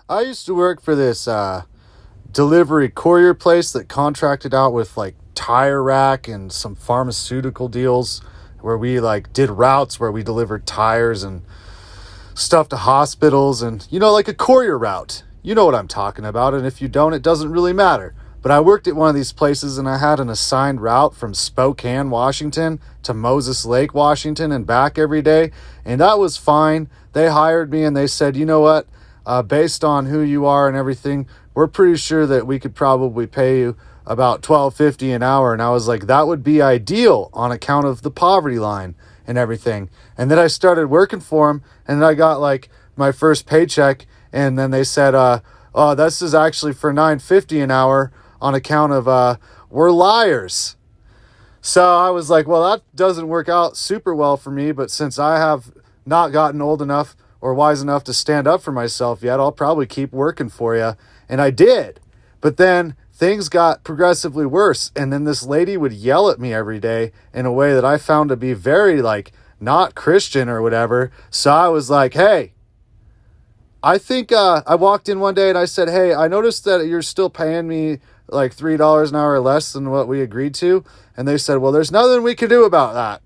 I used to work for this delivery courier place that contracted out with like Tire Rack and some pharmaceutical deals where we like did routes where we delivered tires and stuff to hospitals and, like a courier route. You know what I'm talking about. And if you don't, it doesn't really matter. But I worked at one of these places and I had an assigned route from Spokane, Washington to Moses Lake, Washington and back every day. And that was fine. They hired me and they said, you know what? Based on who you are and everything, we're pretty sure that we could probably pay you about $12.50 an hour. And I was like, that would be ideal on account of the poverty line and everything. And then I started working for them and I got like my first paycheck. And then they said, oh, this is actually for $9.50 an hour on account of we're liars. So I was like, well, that doesn't work out super well for me. But since I have not gotten old enough or wise enough to stand up for myself yet, I'll probably keep working for you. And I did. But then things got progressively worse. And then this lady would yell at me every day in a way that I found to be very like not Christian or whatever. So I was like, hey, I think I walked in one day and I said, hey, I noticed that you're still paying me like $3 an hour less than what we agreed to. And they said, well, there's nothing we can do about that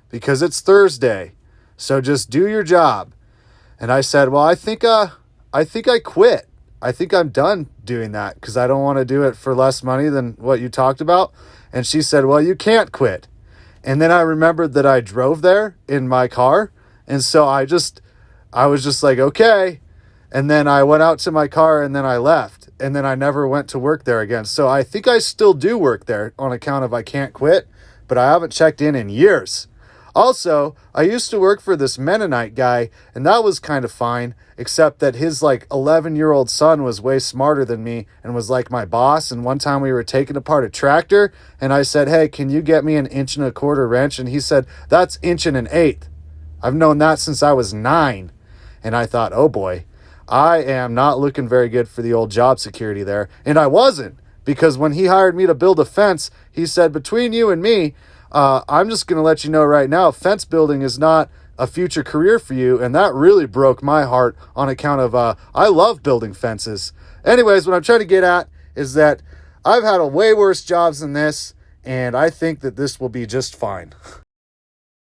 because it's Thursday. So just do your job. And I said, well, I think I quit. I think I'm done doing that because I don't want to do it for less money than what you talked about. And she said, well, you can't quit. And then I remembered that I drove there in my car. And so I was just like, okay. And then I went out to my car and then I left. And then I never went to work there again. So I think I still do work there on account of I can't quit, but I haven't checked in years. Also, I used to work for this Mennonite guy, and that was kind of fine, except that his like 11-year-old son was way smarter than me and was like my boss. And one time we were taking apart a tractor and I said, hey, can you get me an 1 1/4 wrench? And he said, that's 1 1/8. I've known that since I was 9. And I thought, oh boy, I am not looking very good for the old job security there. And I wasn't, because when he hired me to build a fence, he said, between you and me, I'm just going to let you know right now, fence building is not a future career for you. And that really broke my heart on account of I love building fences. Anyways, what I'm trying to get at is that I've had a way worse jobs than this, and I think that this will be just fine.